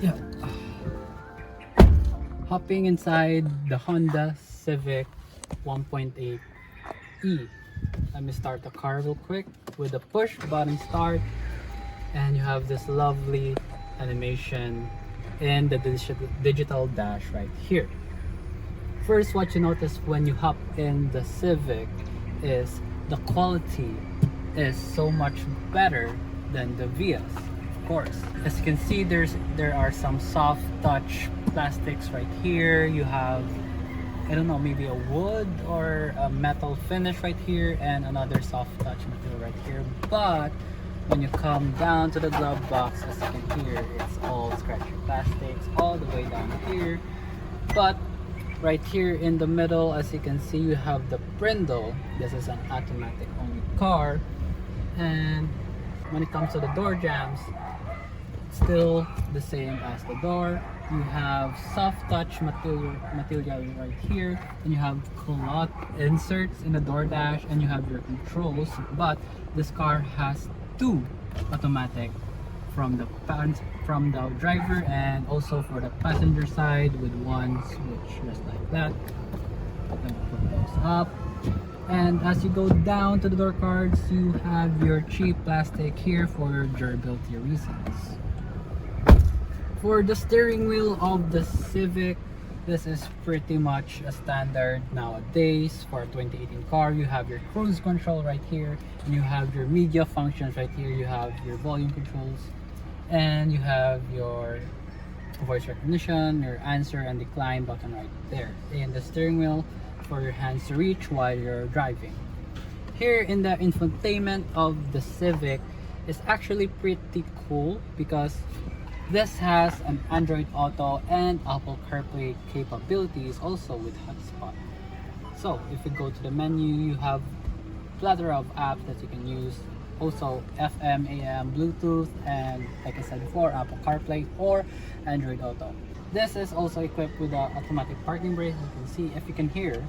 Yeah. Hopping inside the Honda Civic 1.8 E. Let me start the car real quick with a push button start, and you have this lovely animation in the digital dash right here. First, what you notice when you hop in the Civic is the quality is so much better than the Vias. Of course, as you can see, there are some soft touch plastics right here. You have, I don't know, maybe a wood or a metal finish right here, and another soft touch material right here. But when you come down to the glove box, as you can hear, it's all scratchy plastics all the way down here. But right here in the middle, as you can see, you have the brindle. This is an automatic only car, and when it comes to the door jambs, still the same as the door. You have soft touch material right here, and you have cloth inserts in the door dash, and you have your controls. But this car has two automatic from the driver and also for the passenger side, with one switch just like that. Let me put those up. And as you go down to the door cards, you have your cheap plastic here for durability reasons. For the steering wheel of the Civic, this is pretty much a standard nowadays. For a 2018 car, you have your cruise control right here, and you have your media functions right here. You have your volume controls, and you have your voice recognition, your answer and decline button right there. And the steering wheel for your hands to reach while you're driving. Here in the infotainment of the Civic is actually pretty cool, because this has an Android Auto and Apple CarPlay capabilities, also with hotspot. So if you go to the menu, you have plethora of apps that you can use. Also FM, AM, Bluetooth, and like I said before, Apple CarPlay or Android Auto. This is also equipped with an automatic parking brake. You can see, if you can hear,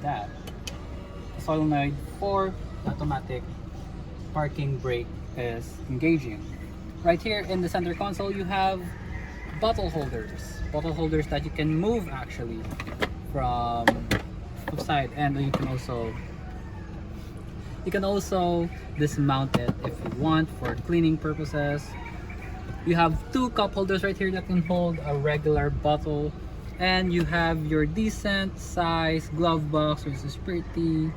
that. The solenoid for automatic parking brake is engaging. Right here in the center console, you have bottle holders that you can move actually from the side, and you can also dismount it if you want for cleaning purposes. You have two cup holders right here that can hold a regular bottle, and you have your decent size glove box, which is pretty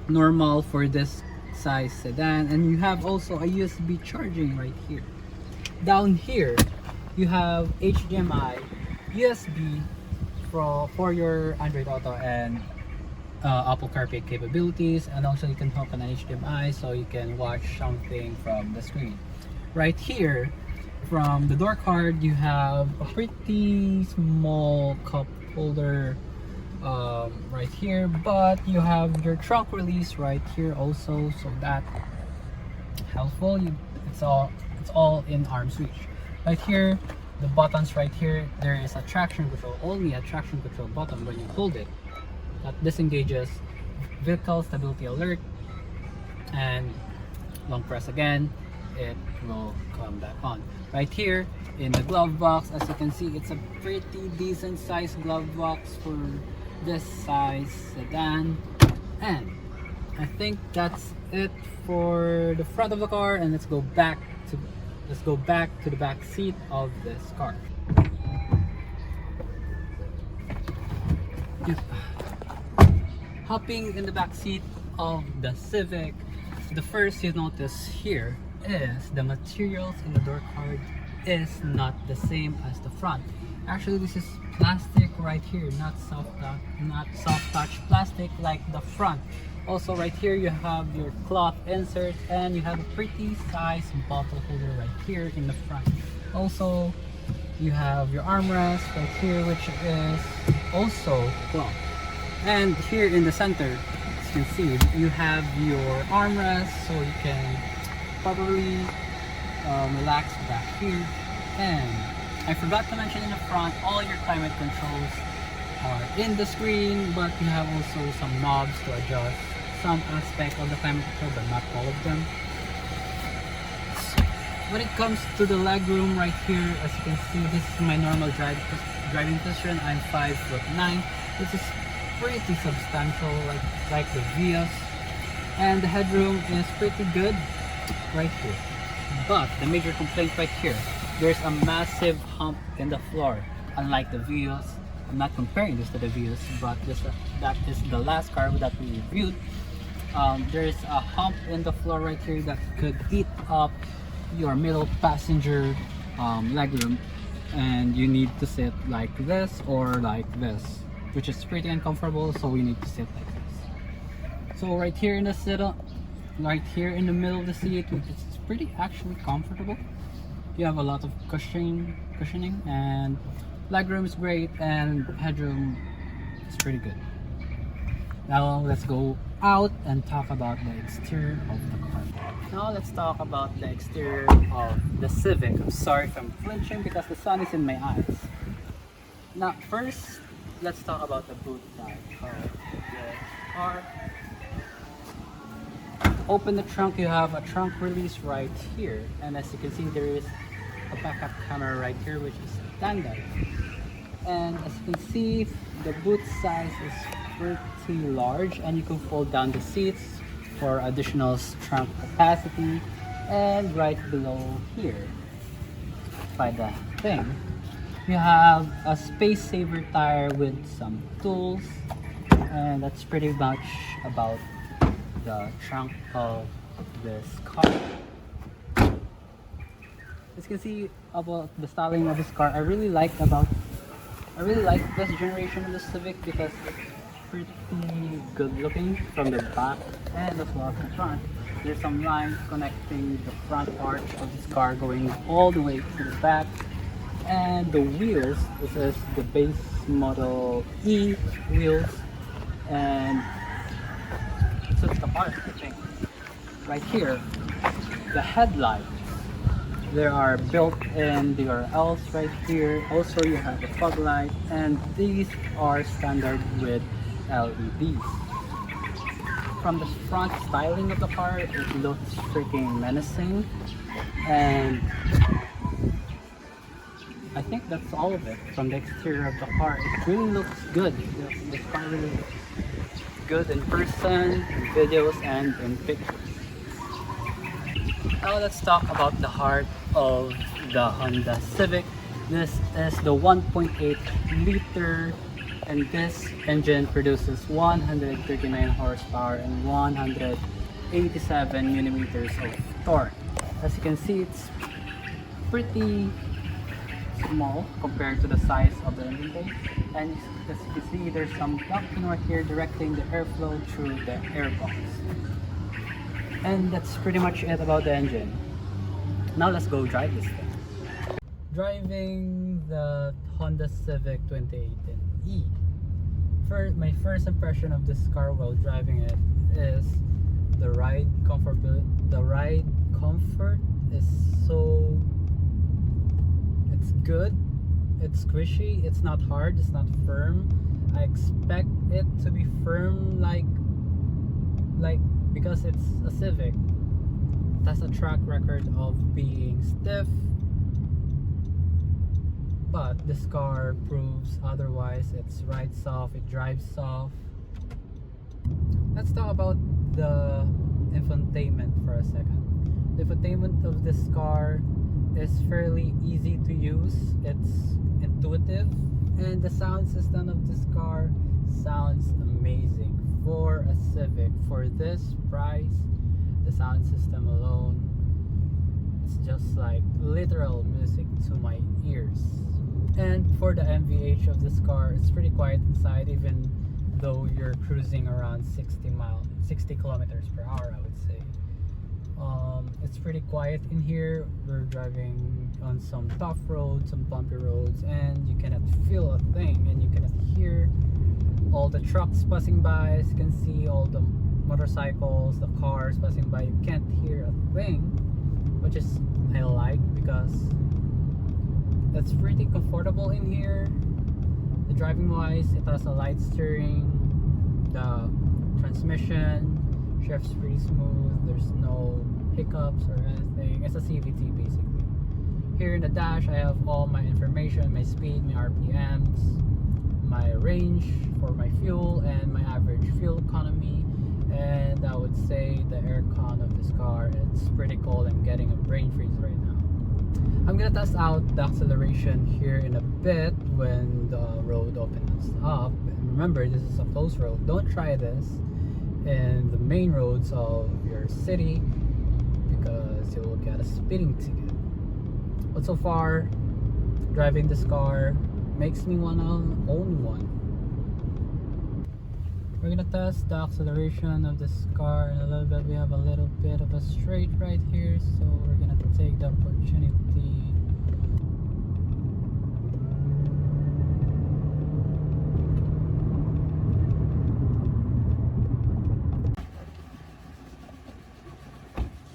normal for this size sedan. And you have also a USB charging right here. Down here you have HDMI, USB for your Android Auto and Apple CarPlay capabilities, and also you can hook an HDMI so you can watch something from the screen. Right here from the door card, you have a pretty small cup holder right here, but you have your trunk release right here also, so that helpful. It's all in arm's reach. Right here, the buttons right here, there is a traction control, only a traction control button. When you hold it, that disengages vehicle stability alert, and long press again, it will come back on. Right here in the glove box, as you can see, it's a pretty decent sized glove box for this size sedan. And I think that's it for the front of the car, and let's go back to the back seat of this car. Yep. Hopping in the back seat of the Civic, the first you notice here is the materials in the door card is not the same as the front. Actually, this is plastic right here, not soft touch plastic like the front. Also right here you have your cloth insert, and you have a pretty size bottle holder right here in the front. Also you have your armrest right here, which is also cloth. And here in the center, as you can see, you have your armrest, so you can probably relax back here. And I forgot to mention in the front, all your climate controls are in the screen, but you have also some knobs to adjust some aspect of the climate control, but not all of them. When it comes to the legroom right here, as you can see, this is my normal driving position. I'm 5'9". This is pretty substantial, like the Vios, and the headroom is pretty good right here. But the major complaint right here, there's a massive hump in the floor. Unlike the Vios, I'm not comparing this to the Vios, but that is the last car that we reviewed. There's a hump in the floor right here that could eat up your middle passenger legroom, and you need to sit like this or like this, which is pretty uncomfortable, so we need to sit like this. So right here in the right here in the middle of the seat, which is pretty actually comfortable. You have a lot of cushioning, and legroom is great, and headroom is pretty good. Now let's go out and talk about the exterior of the car. Now let's talk about the exterior of the Civic. I'm sorry if I'm flinching because the sun is in my eyes. Now first, let's talk about the boot side of the car. Open the trunk, you have a trunk release right here, and as you can see, there is a backup camera right here, which is standard. And as you can see, the boot size is pretty large, and you can fold down the seats for additional trunk capacity. And right below here, by the thing, you have a space saver tire with some tools, and that's pretty much about the trunk of this car. As you can see about the styling of this car, I really like this generation of the Civic because it's pretty good looking from the back and as well as the front. There's some lines connecting the front arch of this car going all the way to the back. And the wheels, this is the base model E wheels, and so it's the part, I think. Right here, the headlights, there are built-in DRLs right here. Also you have a fog light, and these are standard with LEDs. From the front styling of the car, it looks freaking menacing, and I think that's all of it. From the exterior of the car, it really looks good. This car really looks good in person, in videos, and in pictures. Now let's talk about the heart of the Honda Civic. This is the 1.8 liter, and this engine produces 139 horsepower and 187 millimeters of torque. As you can see, it's pretty small compared to the size of the engine bay, and as you can see, there's some ducting right here directing the airflow through the airbox. And that's pretty much it about the engine. Now let's go drive this thing. Driving the Honda Civic 2018E. My first impression of this car while driving it is the ride comfort. The ride comfort is so, it's good, it's squishy, it's not hard, it's not firm. I expect it to be firm like because it's a Civic. It has a track record of being stiff, but this car proves otherwise. It's rides soft, it drives soft. Let's talk about the infotainment for a second. The infotainment of this car is fairly easy to use. It's intuitive, and the sound system of this car Sounds amazing for a Civic. For this price, the sound system alone, it's just like literal music to my ears. And for the MVH of this car, it's pretty quiet inside, even though you're cruising around 60 kilometers per hour, I would say. It's pretty quiet in here. We're driving on some tough roads, some bumpy roads, and you cannot feel a thing, and you cannot hear all the trucks passing by. As you can see, all the motorcycles, the cars passing by. You can't hear a thing, which is I like, because it's pretty comfortable in here. The driving wise, it has a light steering. The transmission shifts pretty smooth. There's no hiccups or anything. It's a CVT basically. Here in the dash, I have all my information, my speed, my RPMs, my range for my fuel, and my average fuel economy. And I would say the aircon of this car, it's pretty cold. I'm getting a brain freeze right now. I'm gonna test out the acceleration here in a bit when the road opens up. And remember, this is a closed road. Don't try this in the main roads of your city, because you will get a speeding ticket. But so far, driving this car makes me wanna own one. We're gonna test the acceleration of this car in a little bit. We have a little bit of a straight right here, so we're gonna take the opportunity.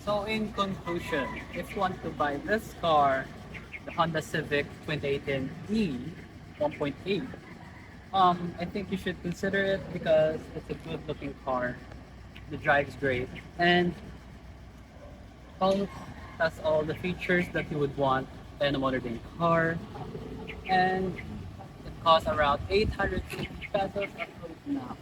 So in conclusion, if you want to buy this car, the Honda Civic 2018E 1.8, I think you should consider it, because it's a good looking car. The drive's great, and well, that's all the features that you would want in a modern car. And it costs around 850 pesos approved now.